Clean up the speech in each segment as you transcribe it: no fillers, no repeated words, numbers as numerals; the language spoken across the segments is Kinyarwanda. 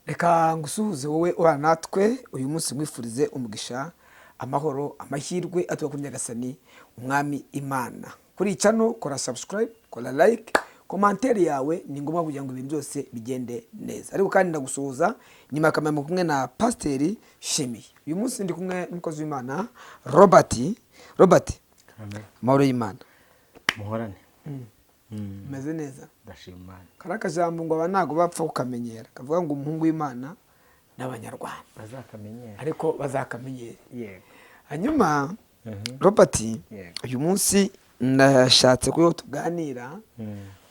reka ngusuhuze wowe ura natwe uyu munsi mwifurize umugisha amahoro amahirwe atuba kuri Nyagasani umwami Imana. Kuri channel kora subscribe, kora like, commentaire yawe ni ngombwa kugira ngo ibintu byose bigende neza. Ariko kandi ndagusuhuza nyuma y'akamenya kumwe na Pasiteri Shimi. Uyu munsi ndi kumwe n'umukozi w'Imana Robert. Amen. Mahoro y'Imana. Muhorane. Meze neza. Ndashima. Karaka jambo ngo abanago bapfa ukamenyera. Kavuga ngo umuhungu w'Imana n'Abanyarwanda bazakamenyera. Ariko bazakamenyera. Yego. Hanyuma Robert, uyu munsi ndashatse ko tuganira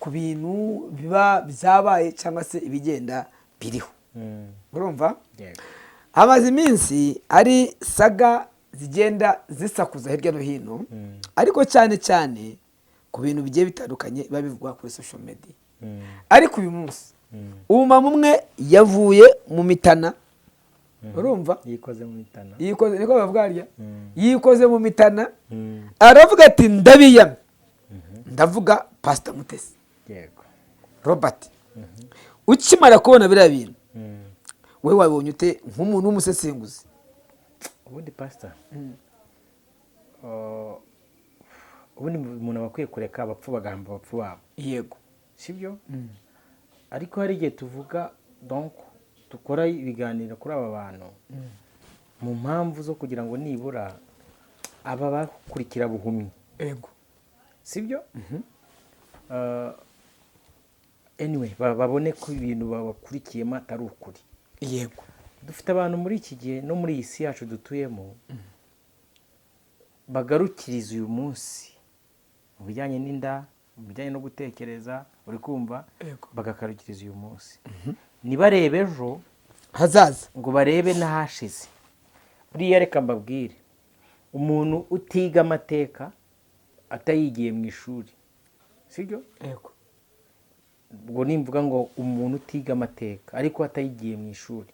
ku bintu biba byabaye cyangwa se ibigenda biriho. Urumva? Yego. Hamaze iminsi ari saga zigenda zisakuza hirya no hino, ariko cyane cyane ku bintu bigiye bitandukanye biba bivugwa kuri social media. Ariko uyu munsi umumama umwe yavuye mu mitana. Urumva? Yikoze mu mitana. Yikoze niko bavuga arya. Yikoze mu mitana. Aravuga ati ndabiyamye. Ndavuga Pastor Mutesi. Yego. Robert. Ukimara kubona biriya bintu. Wewe wabonye ute nk'umuntu w'umusesenguzi? Ubundi Pastor. Ubundi umuntu bakwiye kureka abapfu bagamba abapfu babo. Yego. Sibyo? Ariko hari igihe tuvuga donc tukora ibiganiro kuri aba bantu mu mpamvu zo kugira ngo nibura aba bakurikira buhumyi. Yego. Sibyo? Anyway, babone ko ibintu babakurikiyemo atari ukuri. Yego. Dufite abantu muri iki gihe no muri iyi si yacu dutuyemo bagarukiriza uyu munsi mu bijyanye n'inda, mu bijyanye no gutekereza, uri kumva, bagakarukiriza uyu munsi. Nibarebe ejo hazaza ngo barebe n'ahashize. Buriya reka mbabwire, umuntu utiga amateka atayigiye mu ishuri, sibyo? Yego. Ubwo nimvuga ngo umuntu utiga amateka ariko atayigiye mu ishuri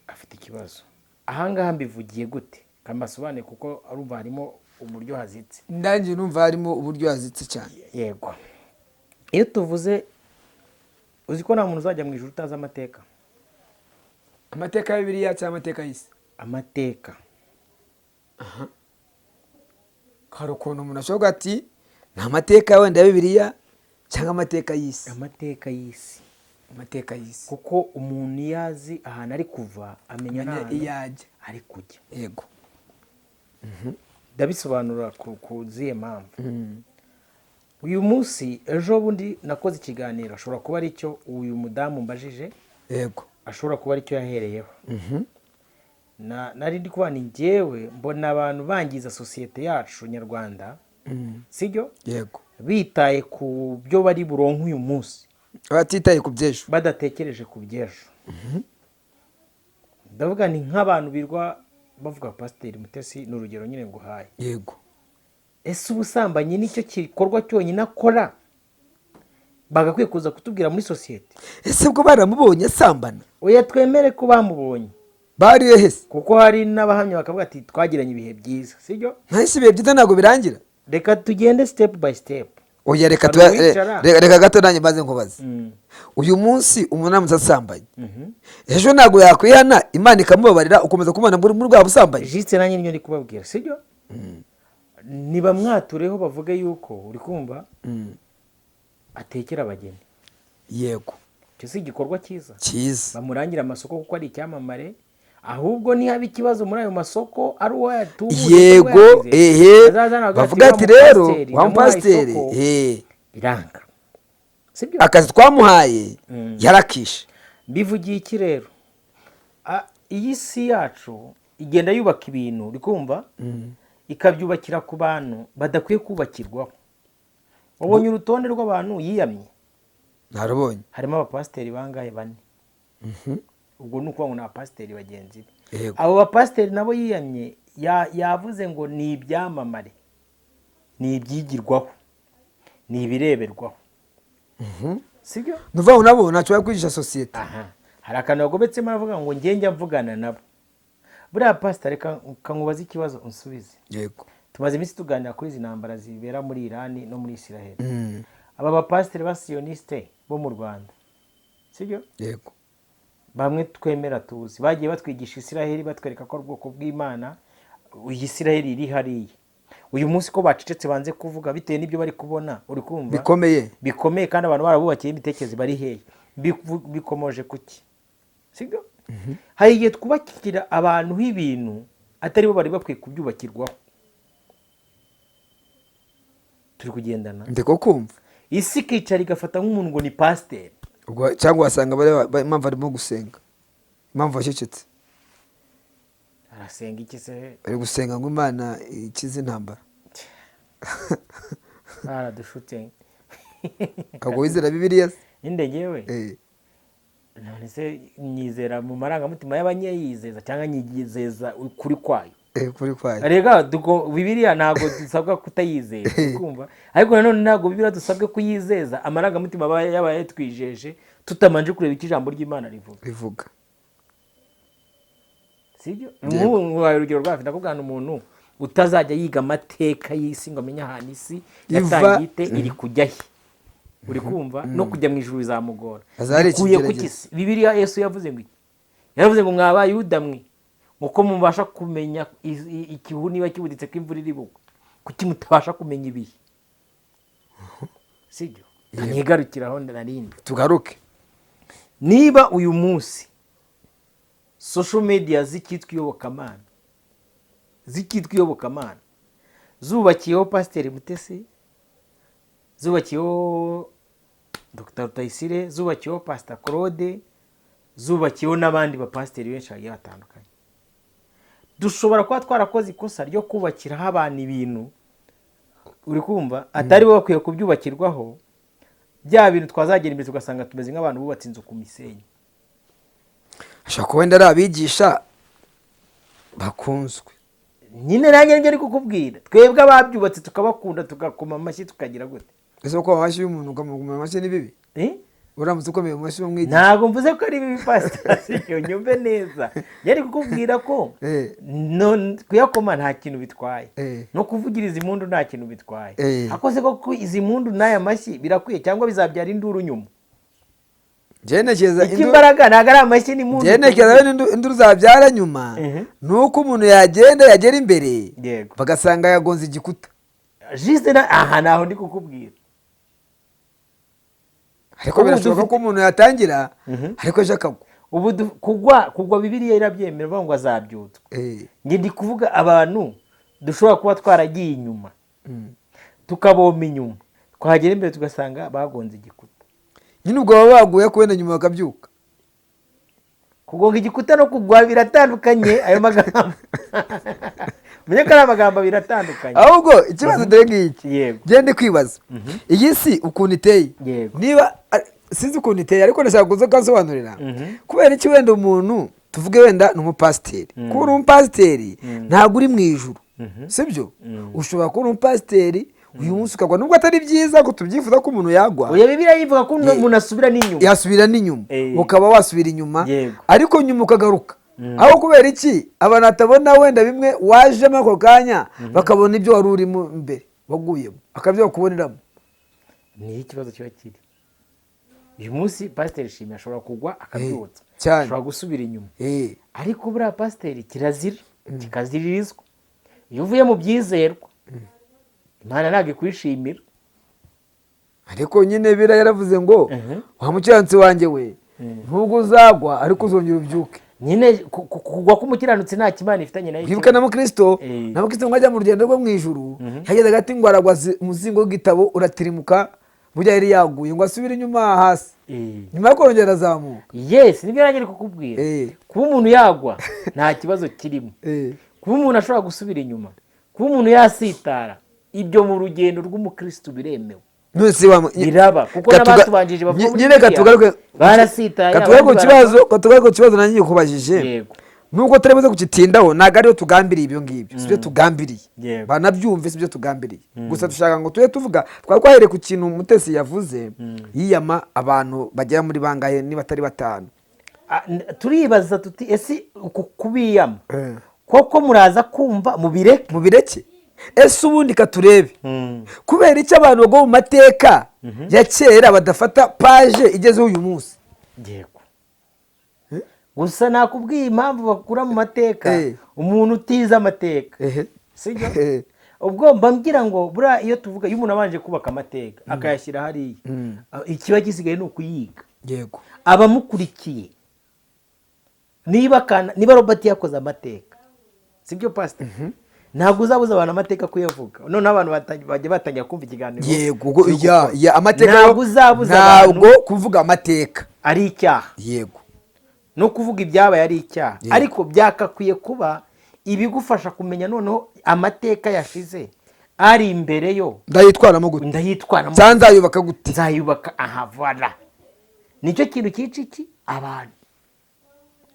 afite ikibazo. Ahangaha mbivugiye gute? Kamasobanure kuko arumva harimo uburyo hazitse. Ndangiye numva harimo uburyo hazitse cyane. Yego. Iyo tuvuze uzi ko nta muntu uzajya mu ijuru utazi amateka. Amateka ya Bibiliya cyangwa amateka y'isi? Amateka. Hari ukuntu umuntu ashobora ati nta mateka wenda ya Bibiliya cyangwa amateka y'isi. Amateka y'isi. Amateka y'isi. Kuko umuntu yazi ahantu ari kuva amenya n'ahantu yajya ari kujya. Yego. Ndabisobanura ku ziye mpamvu. Uyu munsi ejo bundi nakoze ikiganiro ashobora kuba ari cyo uyu mudamu mbajije. Yego. Ashobora kuba ari cyo yahereyeho. Nari ndi kubana njyewe mbona abantu bangiza sosiyete yacu nyarwanda. Sibyo? Yego. Bitaye ku byo bari buronke uyu munsi. Batitaye ku by'ejo. Badatekereje ku by'ejo. Ndavuga ni nk'abantu birwa bavuga Pasiteri Mutesi n'urugero nyine nguhaye. Yego. Ese ubusambanyi nicyo gikorwa cyonyine akora bagakwiye kuza kutubwira muri sosiyete? Ese bwo baramubonye asambana? Oya, twemere ko bamubonye. Bari hese? Kuko hari n'abahamya bakavuga ati twagiranye ibihe byiza, sibyo? Ntahise ibihe byiza ntabwo birangira. Reka tugende step by step. Oya reka gato nanjye maze nkubaze. Uyu munsi umuntu amutse asambanye. Ejo ntabwo yakwihana Imana ikamubabarira ukomeza kubona muri bwa busambanyi. Jitse nanjye niyo ndi kubabwira, sibyo? Niba mwatureho bavuge yuko uri kumva atekera abageni. Yego. Cyo si igikorwa cyiza. Cyiza. Bamurangira amasoko kuko ari icyamamare. Ahubwo ni haba ikibazo muri ayo masoko ari uwo yatubuye. Yego. Bavuga ati rero wa Pasiteri biranga. Sibyo? Akazi twamuhaye yarakishe. Bivugiye iki rero? Iyi si yacu igenda yubaka ibintu uri kumva ikabyubakira ku bantu badakwiye kubakirwaho. Wabonye urutonde rw'abantu yiyamye? Narubonye. Harimo abapasiteri bangahe? 4. Ubwo nuko ngo na pasiteri bagenzi be. Yego. Abo bapasiteri nabo yiyamye yavuze ngo ni ibyamamare, ni ibyigirwaho, ni ibireberwaho. Sibyo? Nuva nabo ntacyo kwigisha sosiyete. Hari akantu bagobetsemo aravuga ngo njye mvugana nabo. Buriya pasiteri kankubaza ikibazo unsubize. Yego. Tumaze iminsi tuganira kuri izi ntambara zibera muri Iran no muri Israel. Aba bapasiteri ba Sioniste bo mu Rwanda sibyo? yego bamwe twemera tuzi bagiye batwigisha Isiraheli batwereka ko ari ubwoko bw'Imana, iyi Isiraheli iri hariya. Uyu munsi ko bacecetse banze kuvuga bitewe n'ibyo bari kubona, uri kumva bikomeye kandi abantu barabubakiye imitekerereze bari hehe, bikomoje kuki, sibyo? Hari igihe twubakira abantu ibintu atari bo bari bakwiye kubyubakirwaho. Turi kugendana ndiko kumva isi kicara igafata nk'umuntu ngo ni pasiteri, cyangwa wasanga impamvu arimo gusenga, impamvu wacecetse arasenga iki se? ari gusenga ngo Imana ikize intambara. Baradushutse. Ntabwo wizera Bibiliya se? Inde ngewe none se nyizera mu marangamutima y'abanyeyizeza cyangwa nyizeza kuri kwayo? Kuri kwayo. Rega Bibiliya ntabwo dusabwa kutayizera, kumva? Ariko nanone ntabwo Bibiliya dusabwe kuyizeza amarangamutima yabaye twijeje tutamanje kureba iki ijambo ry'Imana rivuga. Sibyo? Urugero rwawe ndakubwira umuntu utazajya yiga amateka y'isi ngo amenye ahantu isi yatangiye ite iri kujya he, uri kumva? No kujya mu ijuru bizamugora. Kuye kukisi Bibiliya Yesu yavuze ngo yaravuze ngo mwabayuda mwe uko mubasha kumenya ikihu niba kibuditse ko imvura iri bugwa, kuki mutabasha kumenya ibihe? Sibyo? Ntigarukiraho ndarinde tugaruke. Niba uyu munsi social media zikitwa iyobokamana zubakiyeho Pasiteri Mutesi, zubakiyeho Dr. Rutayisire, zubakiyeho Pastor Claude, zubakiyeho n'abandi bapasiteri benshi bagiye batandukanye, dushobora kuba twarakoze ikosa ryo kubakiraho abantu ibintu, uri kumva, atari bo bakwiye kubyubakirwaho. Bya bintu twazagera imbere tugasanga tumeze nk'abantu bubatse inzu ku misenyi. Ashaka kuba wenda ari abigisha bakunzwe. Nyine nanjye njye ari kukubwira twebwe ababyubatse tukabakunda tugakoma amashyi tukagira gute? Ese uko amashyi y'umuntu ukamuguma amashyi ni bibi? Uramutse ukomeye amashyi umwigisha. Ntabwo mvuze ko ari bibi Pastor, nyumve neza. Yari kukubwira ko kuyakoma nta kintu bitwaye, no kuvugiriza impundu nta kintu bitwaye. Akoze ko izi mpundu n'aya mashyi birakwiye cyangwa bizabyara induru nyuma? Ikimbaraga ntabwo ari amashyi n'impundu. Genekeza induru zabyara nyuma nuko umuntu yagera imbere bagasanga yagonze igikuta. Juste aha naho ndi kukubwira. Ariko birashoboka ko umuntu yatangira ariko aje akagwa. Ubu kugwa Bibiliya irabyemera bavuga ngo azabyutswa. Nge ndi kuvuga abantu dushobora kuba twaragiye inyuma tukaboma inyuma twagera imbere tugasanga bagonze igikuta. Nyine ubwo baba baguye kubera nyuma bakabyuka. Kugonga igikuta no kugwa biratandukanye ayo magambo. Menye ko ari amagambo biratandukanye. Ahubwo ikibazo ndenge iki gende kwibaza iyi si ukuntu iteye, niba sinzi ukuntu iteye ariko ndashaka kuza kansobanurira kubera iki wenda umuntu tuvuge wenda ni umupasiteri. Kuba umupasiteri ntabwo uri mu ijuru, sibyo? Ushobora kuba umupasiteri uyu munsi ukagwa, nubwo atari byiza ko tubyifuza ko umuntu yagwa. Oya Bibiliya yivuga ko umuntu asubira n'inyuma, yasubira n'inyuma, ukaba wasubira inyuma ariko nyuma ukagaruka. Aho kubera iki abantu atabona wenda bimwe wajemo ako kanya bakabona ibyo wari urimo imbere waguyemo akabyo kuboneramo? Ni ikibazo kiba kiri. Uyu munsi Pasiteri Shimwe ashobora kugwa akabyutsa, ashobora gusubira inyuma, ariko buriya Pasiteri kirazira kikaziririzwa. Iyo uvuye mu byizerwa Imana ntabwo ikwishimira. Ariko nyine Bibiliya yaravuze ngo wa mukiranutsi wanjye we nubwo uzagwa ariko uzongera ubyuke. Nyine kugwa k'umukiranutsi nta kimana ifitanye nayo. Kwibuka na Mukristo mwajya mu rugendo rwo mu ijuru hageze hagati ngo aragwa muzingo w'igitabo uratirimuka burya yari yaguye ngo asubire inyuma hasi, nyuma yo kongera azamuka. Yes, nibyo nanjye kukubwira. Kuba umuntu yagwa nta kibazo kirimo. Kuba umuntu ashobora gusubira inyuma, kuba umuntu yasitara, ibyo mu rugendo rw'umukristo biremewe. Biraba kuko n'abatubanjije bavuga muri Bibiliya barasitaye. Katugaruke ku kibazo nanjye kubajije, nubwo turemeze kukitindaho ntabwo ariyo tugambiriye ibyo ngibyo, sibyo tugambiriye, banabyumve sibyo tugambiriye. Gusa dushaka ngo tujye tuvuga twahereye ku kintu Mutesi yavuze yiyama abantu bagera muri bangahe niba atari 5. Turibaza tuti ese kubiyama koko muraza kumva mubireke? Ese ubundi katurebe kubera icyo abantu bago mu mateka ya kera badafata page igezeho uyu munsi? yego gusa nakubwiye impamvu bakura mu mateka umuntu utize amateka sibyo ubwo mbambwira ngo buriya iyo tuvuga iyo umuntu abanje kubaka amateka akayashyira hariya ikiba gisigaye ni ukuyiga yego abamukurikiye niba Robert yakoze amateka sibyo pastor ntabwo uzabuza abantu amateka kuyavuga none abantu bajya batangira kumva ikiganiro yego ya amateka ntabwo uzabuza ntabwo kuvuga amateka ari icyaha yego no kuvuga ibyabaye ari icyaha ariko byakakwiye kuba ibigufasha kumenya noneho amateka yashize ari imbere yo ndayitwaramo gute ndayitwaramo nzayubaka gute nzayubaka ahavara nicyo kintu cyica iki abantu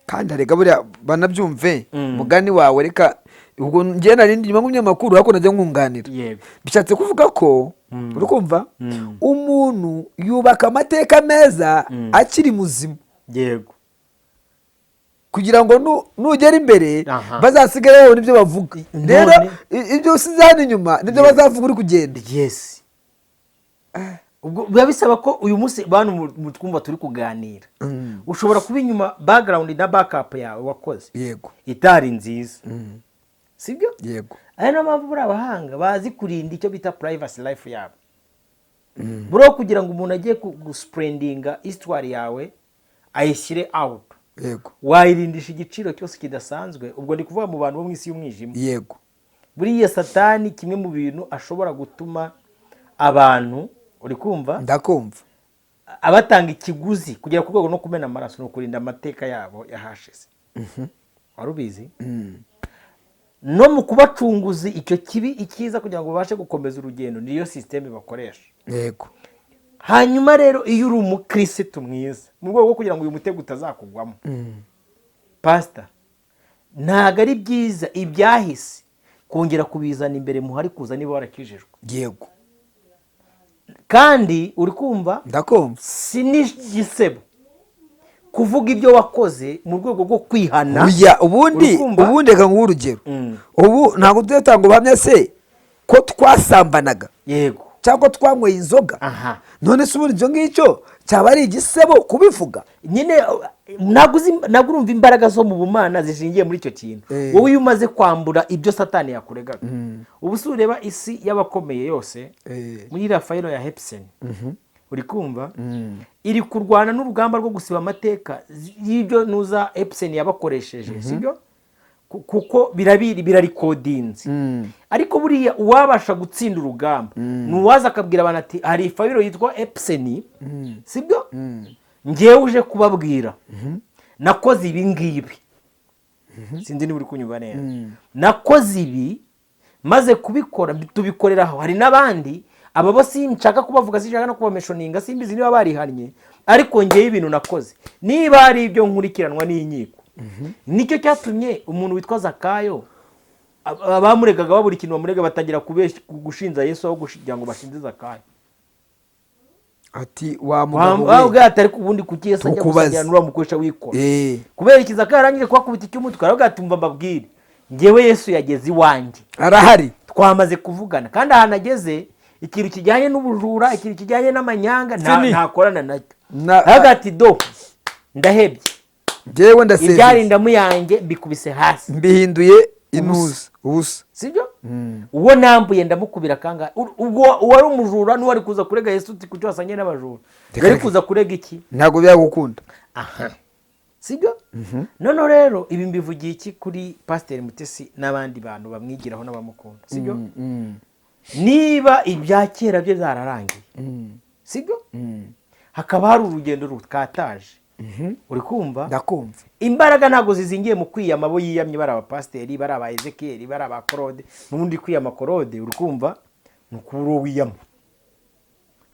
kandi arega buriya banabyumve mugani wawe reka ubwo njye narindi nyuma nk'umunyamakuru ariko najya nkunganira bishatse kuvuga ko uri kumva umuntu yubaka amateka meza akiri muzima yego kugira ngo nugera imbere bazasigare babona ibyo bavuga rero ibyo usize hano inyuma nibyo bazavuga uri kugenda yes ubwo biba bisaba ko uyu munsi bantu mu twumva turi kuganira ushobora kuba inyuma background na backup yawe wakoze yego itari nziza sibyo yego ari no mpamvu buri abahanga bazi kurinda icyo bita privacy life yabo bro kugira ngo umuntu agiye guspreadinga histoire yawe ayishyire out yego wayirindisha igiciro cyose kidasanzwe ubwo ndi kuvuga mu bantu bo mu isi y'umwijima yego buriya satani kimwe mu bintu ashobora gutuma abantu uri kumva ndakumva abatanga ikiguzi kugera ku rwego no kumena amaraso no kurinda amateka yabo yahashize wari ubizi no mu kubacunguzi icyo kibi ikiza kugira ngo babashe gukomeza urugendo niyo systeme bakoresha yego hanyuma rero iyo uri umukristo mwiza mu rwego rwo kugira ngo uyu mutego utazakugwamo pastor ntago ari byiza ibyahise kongera kubizana imbere muhari kuza niba warakijijwe yego kandi uri kumva ndakumva si n'igisebo kuvuga ibyo wakoze mu rwego rwo kwihana ubundi reka nguhe urugero ubu ntabwo tuyatanga ubuhamya se ko twasambanaga yego cyangwa twanyweye inzoga none se ubundi icyo ngicyo cyaba ari igisebo kubivuga nyine ntabwo urumva imbaraga zo mu bumana zishingiye muri icyo kintu wowe iyo umaze kwambura ibyo satani yakuregaga ubu si ureba isi y'abakomeye yose muri iriya fayiro ya hepseni uri kumva iri kurwana n'urugamba rwo gusiba amateka y'ibyo nuza hepseni yabakoresheje sibyo kuko birarikodinze ariko buriya uwabasha gutsinda urugamba ni uwaza akabwira abantu ati hari ifayiro yitwa hepseni sibyo ngewe uje kubabwira nakoze ibi ngibi sinzi niba uri kunyumva neza nakoze ibi maze kubikora tubikoreraho hari n'abandi aba bo sinshaka kubavuga sinshaka no kubameshoninga simbizi niba barihannye ariko ngewe ibintu nakoze niba hari ibyo nkurikiranwa n'inkiko nicyo cyatumye umuntu witwa Zakayo abamuregaga babura ikintu bamurega batangira gushinja Yesu aho kugira ngo bashinze Zakayo ati wa mugabo we atari kubundi kuki Yesu ajya gusangira n'ura mukoresha wikora kubera iki Zakayo arangije kubakubita icy'umutwe aravuga ati mva mbabwire ngewe Yesu yageze iwanjye arahari twamaze kuvugana kandi ahantu ageze ikintu kijyanye n'ubujura ikintu kijyanye n'amanyanga ntakorana nacyo aravuga ati do ndahebye ngewe ndasezeye ibyari indamu yanjye mbikubise hasi mbihinduye inuza ubusa sibyo uwo nambuye ndamukubira kangahe uwari umujura n'uwari kuza kurega Yesu kuko wasanye n'abajura yari kuza kurega iki ntabwo byagukunda sibyo none rero ibi mbivugiye iki kuri Pasiteri Mutesi n'abandi bantu bamwigiraho n'abamukunda sibyo niba ibya kera bye byararangiye sibyo hakaba hari urugendo rukataje uri kumva ndakumva imbaraga ntabwo zizingiye mu kwiyama abo yiyamye bari abapasiteri bari aba Ezekiyeli bari aba Korode n'ubundi kwiyama Korode uri kumva ni ukubura uwo wiyama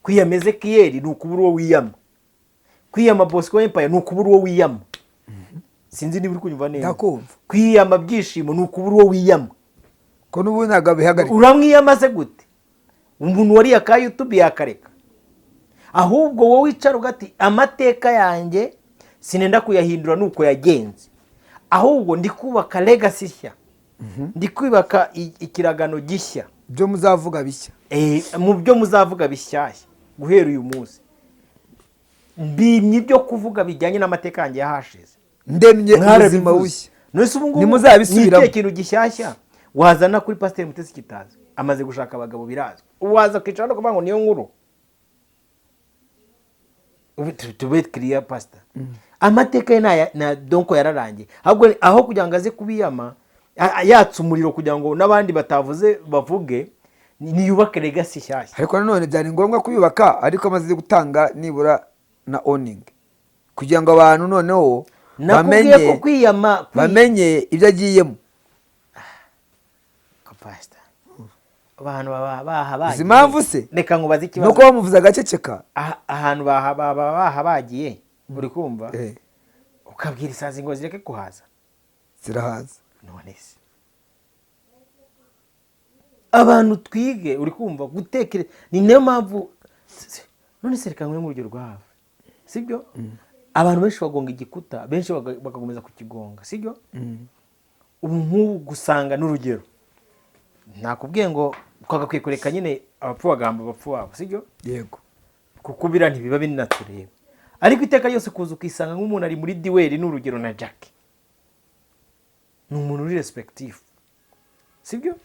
kwiyama Ezekiyeli ni ukubura uwo wiyama kwiyama Bosco Empire ni ukubura uwo wiyama sinzi niba uri kunyumva neza ndakumva kwiyama Byishimo ni ukubura uwo wiyama ko n'ubundi ntabwo bihagarika uramwiyama se gute umuntu wariye aka YouTube yakareka ahubwo wowe wicara ugati amateka yanjye sinenda kuyahindura nuko yagenze ahubwo ndi kubaka legacy nshya ndi kubaka ikiragano gishya byo muzavuga bishya mu byo muzavuga bishyashya guhera uyu munsi mbimye ibyo kuvuga bijyanye n'amateka yanjye yahashize. ndemye ubuzima bushya. Nose ubu ngubu Ntimuzabisubiramo. ni ikintu gishyashya wazana kuri Pasiteri Mutesi kitazi. Amaze gushaka abagabo birazwi. Waza kwicara no kuvuga ngo niyo nkuru. Ubu tube clear pastor. Amateka ye na donko yararangiye. Ahubwo aho kugira ngo aze kubiyama yatsa umuriro kugira ngo n'abandi batavuze bavuge niyubake legacy shyashya. Ariko nanone byari ngombwa kuyubaka ariko amaze gutanga nibura na owning kugira ngo abantu noneho bamenye ibyo agiyemo. Pastor, abantu bahabagiye izi mpamvu se reka nkubaze ikibazo nuko bamuvuza agaceceka ahantu bahabagiye uri kumva ukabwira isazi ngo zireke kuhaza zirahaza. none se abantu twige uri kumva gutekereza ni nayo mpamvu none se reka nkwe mu rugero rwawe sibyo abantu benshi bagonga igikuta benshi bakakomeza kukigonga sibyo ubu nk'ubu gusanga n'urugero nakubwiye ngo twagakwiye kureka nyine abapfu bagamba abapfu wabo sibyo yego kuko bira ntibiba binatureba ariko iteka ryose kuza ukisanga nk'umuntu ari muri duel n'urugero na Jack ni umuntu uri respective sibyo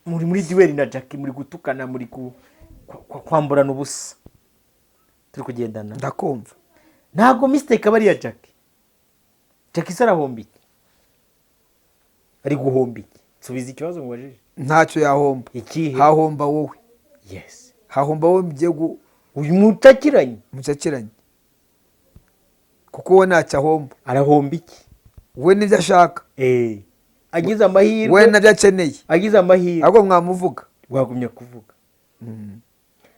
muri duel na Jack muri gutukana muri kwamburana ubusa turi kugendana ndakumva ntago mistake aba ari ya Jack isarahombi ari guhombi subiza ikibazo ngwajije ntacyo yahomba ikihe hahomba wowe yes hahomba wowe mbyego uyu mutakiranye kuko we ntacyo ahomba arahomba iki we nibyo ashaka agize amahirwe we nabyo akeneye agize amahirwe ahubwo mwamuvuga wagumye kuvuga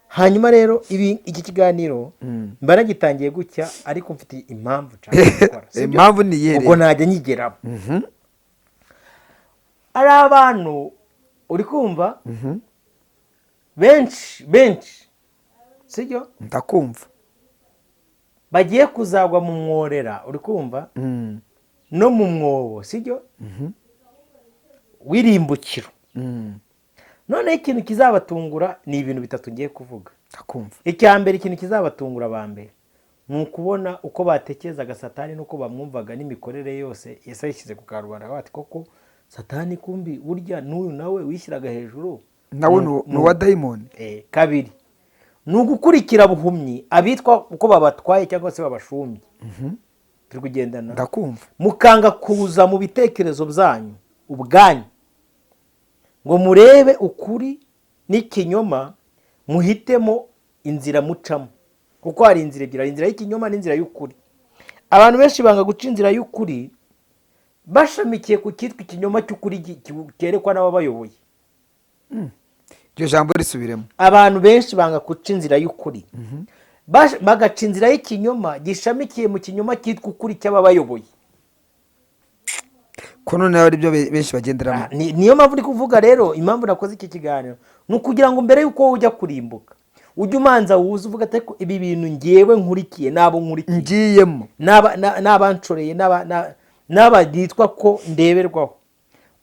hanyuma rero iki kiganiro mba nagitangiye gutya ariko mfite impamvu gukora impamvu ni yere ubwo najya nyigeramo ari abantu uri kumva benshi sibyo ndakumva bagiye kuzagwa mu mworera uri kumva no mu mwobo sibyo wirimbukiro none ikintu kizabatungura ni ibintu bitatu ngiye kuvuga ndakumva icya mbere ikintu kizabatungura bambere ni ukubona uko batekerezaga Satani nuko bamwumvaga n'imikorere yose Yesu yishyize ku karubanda bati koko Satani kumbi burya n'uyu nawe wishyiraga hejuru nawe ni uwa dayimoni. Kabiri ni ugukurikira buhumyi abitwa uko babatwaye cyangwa se babashumbye turi kugendana ndakumva mukanga kuza mu bitekerezo byanyu ubwanyu ngo murebe ukuri n'ikinyoma muhitemo inzira mucamo kuko hari inzira ebyiri inzira y'ikinyoma n'inzira y'ukuri abantu benshi banga guca inzira y'ukuri bashamikiye ku cyitwa ikinyoma cy'ukuri cyerekwa n'ababayoboye iryo jambo risubiremo abantu benshi banga guca inzira y'ukuri bagaca inzira y'ikinyoma gishamikiye mu kinyoma cyitwa ukuri cy'ababayoboye ko noneho ari byo benshi bagenderamo. Niyo mpamvu uri kuvuga rero impamvu nakoze iki kiganiro ni ukugira ngo mbere y'uko ujya kurimbuka ujye umanza wuze uvuga ati ibi bintu ngewe nkurikiye nabo nkurikiye ngiyemo n'abanshoreye n'abaditwa ko ndeberwaho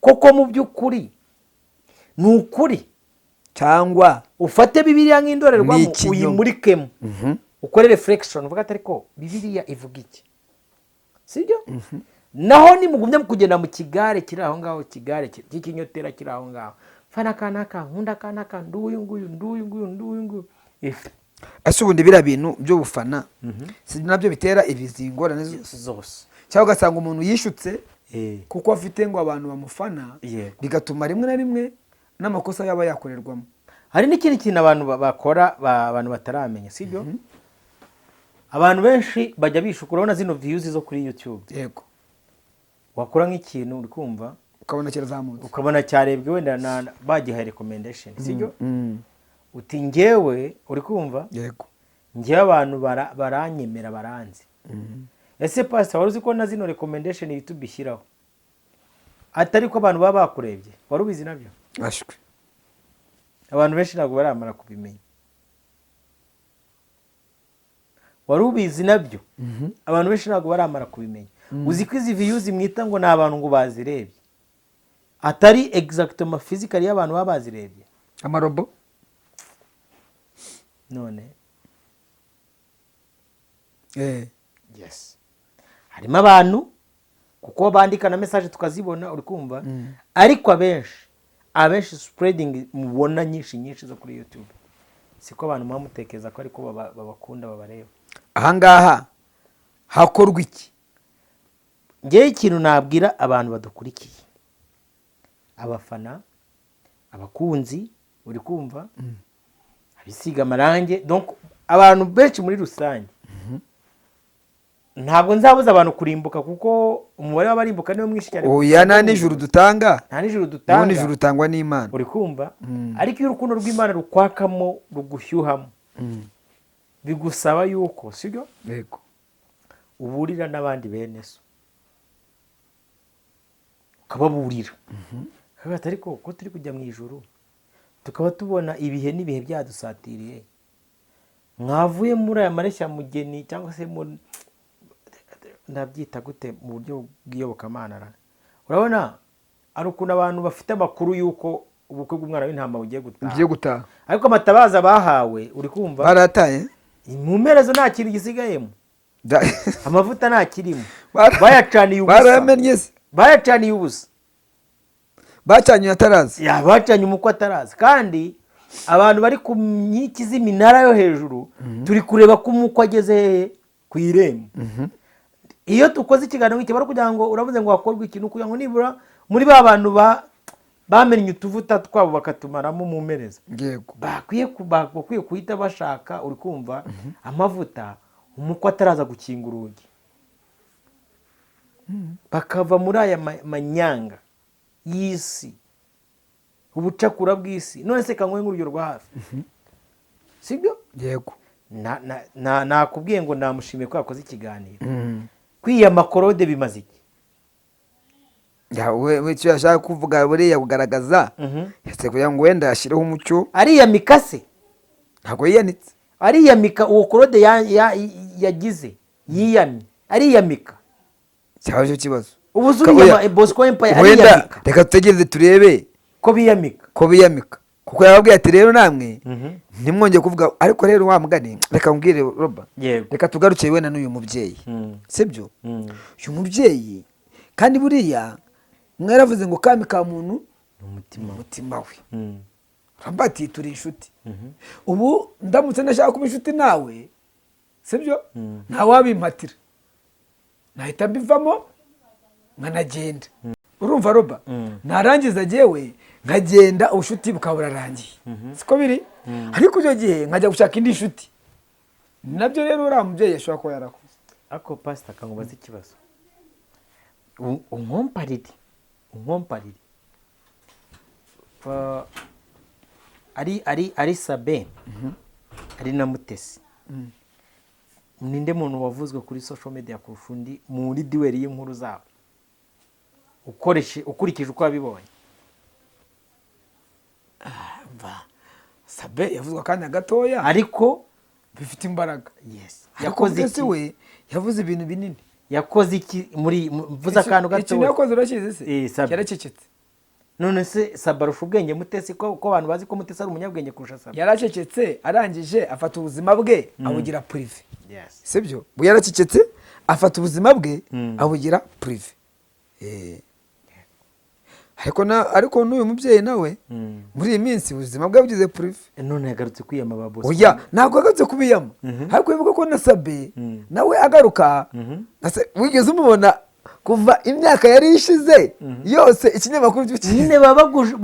koko mu by'ukuri ni ukuri cyangwa ufate Bibiliya nk'indorerwamo uyimurikemo ukore reflection uvuga ati ariko Bibiliya ivuga iki sibyo naho nimugumye kugenda mu kigare kiri aho ngaho kigare cy'ikinyotera kiri aho ngaho fana kanaka nkunda kanaka nduyu ese ubundi biriya bintu by'ubufana si nabyo bitera ibizingorane zose cyangwa ugasanga umuntu yishutse kuko afite ngo abantu bamufana bigatuma rimwe na rimwe n'amakosa yaba yakorerwamo. Hari n'ikindi kintu abantu bakora abantu bataramenya sibyo abantu benshi bajya bishukura urabona zino views zo kuri YouTube yego wakora nk'ikintu uri kumva ukabona kirazamutse ukabona cyarebwe wenda bagihaye recommendation sibyo uti ngewe uri kumva yego ngewe abantu baranyemera baranzi ese pastor wari uzi ko na zino recommendation YouTube bishyiraho atari ko abantu baba bakurebye wari ubizi nabyo ashwe abantu benshi ntabwo baramara kubimenya wari ubizi nabyo abantu benshi ntabwo baramara kubimenya uzi ko izi views mwita ngo ni abantu ngo bazirebye atari exactement physically y'abantu baba bazirebye amarobo none yes harimo abantu kuko bandika na message tukazibona uri kumva ariko abenshi spreading mubona nyinshi zo kuri YouTube siko abantu mutekereza ko ariko babakunda babareba. Ahangaha hakorwa iki? Ngewe ikintu nabwira abantu badukurikiye, abafana, abakunzi uri kumva, abisiga amarange, donc abantu benshi muri rusange. Ntabwo nzabuza abantu kurimbuka kuko umubare w'abarimbuka niwo mwinshi cyane. Oya nta nijuru dutanga. Nta nijuru dutanga. None ijuru tangwa n'Imana. Uri kumva? Ariko iyo urukundo rw'Imana rukwakamo rugushyuhamo. Bigusaba yuko sibyo? Yego. Uburira n'abandi bene so. Ukababurira. Hagati ariko ko turi kujya mu ijuru tukaba tubona ibihe n'ibihe byadusatiriye. Mwavuye muri aya mareshya mugeni cyangwa se ndabyita gute mu buryo bw'iyobokamana. Urabona ari ukuntu abantu bafite amakuru yuko ubukwe bw'umwana w'intama bugiye gutaha. Ariko amatabaza bahawe uri kumva barataye mu mperezo nta kintu gisigayemo. Amavuta nta kirimo. Bayacaniye ubusa. Baramenye se. Bayacaniye ubusa. Bacanye atarazi. Ya bacanye umukwe atarazi. Kandi abantu bari ku myiki z'iminara yo hejuru turi kureba ko umukwe ageze ku irembo. Iyo tukoze ikiganiro nk'iki bari kugira ngo uravuze ngo wakorwe ikintu kugira ngo nibura muri ba bantu bamenye utuvuta twabo bakatumaramo mu mpereza. Yego. Bakwiye kuhita bashaka uri kumva amavuta umukwe ataraza gukinga urugi. Bakava muri aya manyanga y'isi ubucakura bw'isi. None se kanywe nk'urugero rwa hafi. Sibyo? Yego. Nakubwiye ngo namushimiye ko yakoze ikiganiro. Kwiyama korode bimaze iki? Ya we cyo yashaka kuvuga buriya kugaragaza yase kugira ngo wenda yashireho umucyo. Ariya mikase ntago yiyanitse. Ariya mika uwo korode yagize yiyamye. Ariya mika cyaho cyo kibazo. Ubuzuriya Bosco Empire ariya mika. Reka tutegereze turebe ko biyamika. Kuko yababwiye ati rero namwe ntimwongeye kuvuga ariko rero wa mugani reka mbwire Roba. Reka tugaruke wena n'uyu mubyeyi. Sibyo? Uyu mubyeyi kandi buriya mwaravuze ngo kami ka muntu umutima we. Rambati turi inshuti. Ubu ndamutse ndashaka kuba inshuti nawe sibyo? Nta wabimpatira. Nahita mbivamo nkanagenda. Urumva Roba? Narangiza jewe nkagenda ubushuti bukabura rangiye. Siko biri? Ariko icyo gihe nkajya gushaka indi nshuti. Nabyo rero uriya mubyeyi ashobora kuba yarakoze. Ako pastor kangubaza ikibazo. Umwompariri. Ari Sabe. Ari na Mutesi. Ninde muntu wavuzwe kuri social media kurufundi muri diweri y'inkuru zabo. Ukurikije uko abibonye. Sabe yavuzwe akanya gatoya ariko bifite imbaraga. Yes. Yakoze iki we? Yavuze ibintu binini. Yakoze iki muri mvuza akantu gato? Ikintu yakoze urakizi se? Yaracecetse. None se Sabarusha ubwenge Mutesi ko abantu bazi ko Mutesi ari umunyabwenge kurusha Sabe. Yaracecetse arangije afata ubuzima bwe abugira prive. Yes. Sibyo? Bu yaracecetse afata ubuzima bwe abugira prive. Ariko n'uyu mubyeyi nawe muri iyi minsi ubuzima bwe bugize prive. None yagarutse kwiyama ba Bosco. Oya ntabwo yagarutse kubiyama. Ariko bivuga ko na Sabe nawe agaruka. Wigeze umubona kuva imyaka yari ishize yose ikinyamakuru nyine babaguje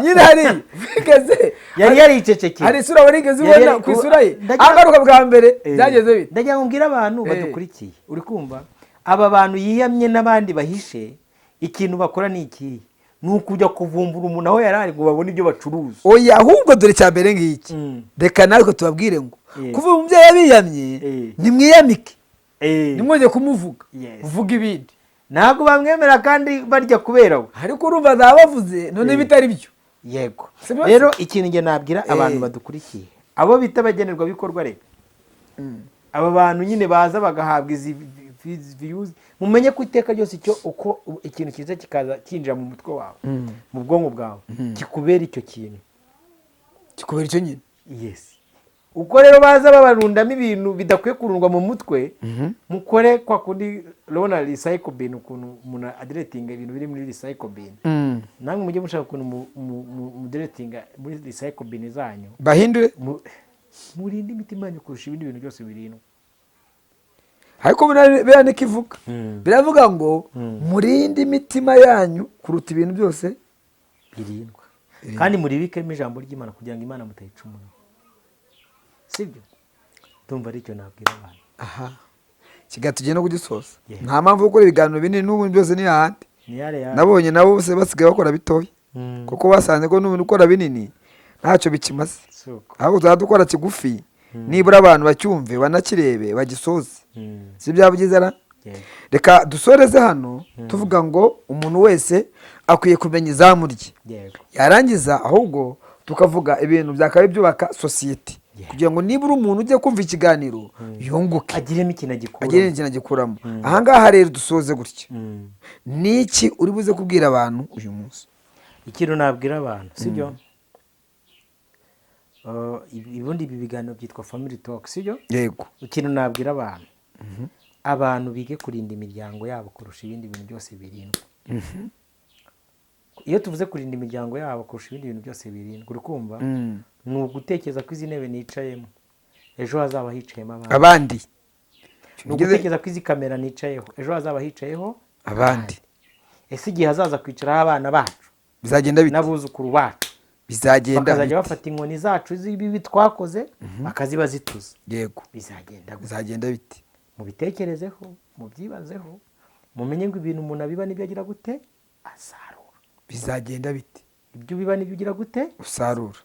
nyine hari bigeze yari yaricecekeye. Hari isura warigeze ubona ku isura ye agaruka bwa mbere byageze bite? Ndagira ngo mbwira abantu badukurikiye uri kumva aba bantu yiyamye n'abandi bahishe ikintu bakora ni iki? Nukujya kuvumbura umuntu aho yarari ngo babone ibyo bacuruza. Oya ahubwo dore cyambere ngiki. Reka natwe tubabwire ngo kuva umubyeyi yabiyamye nimwiyamike. Nimwongeye kumuvuga. Uvuga ibindi. Ntabwo bamwemera kandi barya kuberaho. Ariko urumva zabavuze none bitari byo. Yego. Rero ikintu nge nabwira abantu badukurikiye. Abo bita bagenerwa bikorwa reka. Aba bantu nyine baza bagahabwa izi views. Mumenye ko iteka ryose icyo uko ikintu kiza kikaza kinjira mu mutwe wawe. Mu bwonko bwawe. Kikubera icyo kintu. Kikubera icyo nyine. Yes. uko rero baza babarundamo ibintu bidakwiye kurundwa mu mutwe, mukore kwa kundi urabona recycle bin, ukuntu umuntu adiretinga ibintu biri muri recycle bin, namwe mujye mushaka ukuntu mudiretinga muri recycle bin zanyu, bahindure murinde imitima yanyu kurusha ibindi bintu byose birindwa. ariko biriya niko ivuga, biravuga ngo murinde imitima yanyu kuruta ibintu byose birindwa, kandi muribikemo ijambo ry'Imana kugira ngo Imana mutayicumura, sibyo? Ndumva aricyo nabwira abantu. aha kigali tugiye no kugisoza. nta mpamvu yo gukora ibiganiro binini, n'ubu byose ni ahandi. nabonye nabo bose basigaye bakora bitoya, kuko basanze ko n'ubu ukora binini ntacyo bikimaze, ahubwo tuzajya dukora kigufi, nibura abantu bacyumve banakirebe bagisoze, si byaba byiza ra? reka dusoreze hano tuvuga ngo umuntu wese akwiye kumenya izamu rye, yarangiza ahubwo tukavuga ibintu byakabaye byubaka sosiyete, kugira ngo nibura umuntu ujye kumva ikiganiro yunguke, agiremo ikintu agikuramo. ahangaha rero dusoze gutya, niki uri buze kubwira abantu uyu munsi? ikintu nabwira abantu, sibyo? Ubundi ibi biganiro byitwa family talk, sibyo? Yego. ikintu nabwira abantu, abantu bige kurinda imiryango yabo kurusha ibindi bintu byose birindwa. iyo tuvuze kurinda imiryango yabo kurusha ibindi bintu byose birindwa, urukumva ni ugutekereza ko izi ntebe nicayemo ejo hazaba hicayemo abandi, ni ugutekereza ko izi kamera nicayeho ejo hazaba hicayeho abandi. ese igihe hazaza kwicaraho abana bacu bizagenda bite? n'abuzukuru bacu bizagenda bakazajya bafata inkoni zacu z'ibibi twakoze bakaziba zituze. Yego. bizagenda bite? mubitekerezeho, mubyibazeho, mumenye ngo ibintu umuntu abiba nibyo agira gute asarura. bizagenda bite? ibyo ubiba nibyo ugira gute usarura.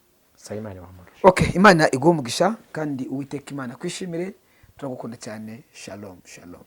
Imana ibamugisha. Okay, Imana iguhe umugisha kandi Uwiteka Imana kwishimire, turagukunda cyane. Shalom, shalom.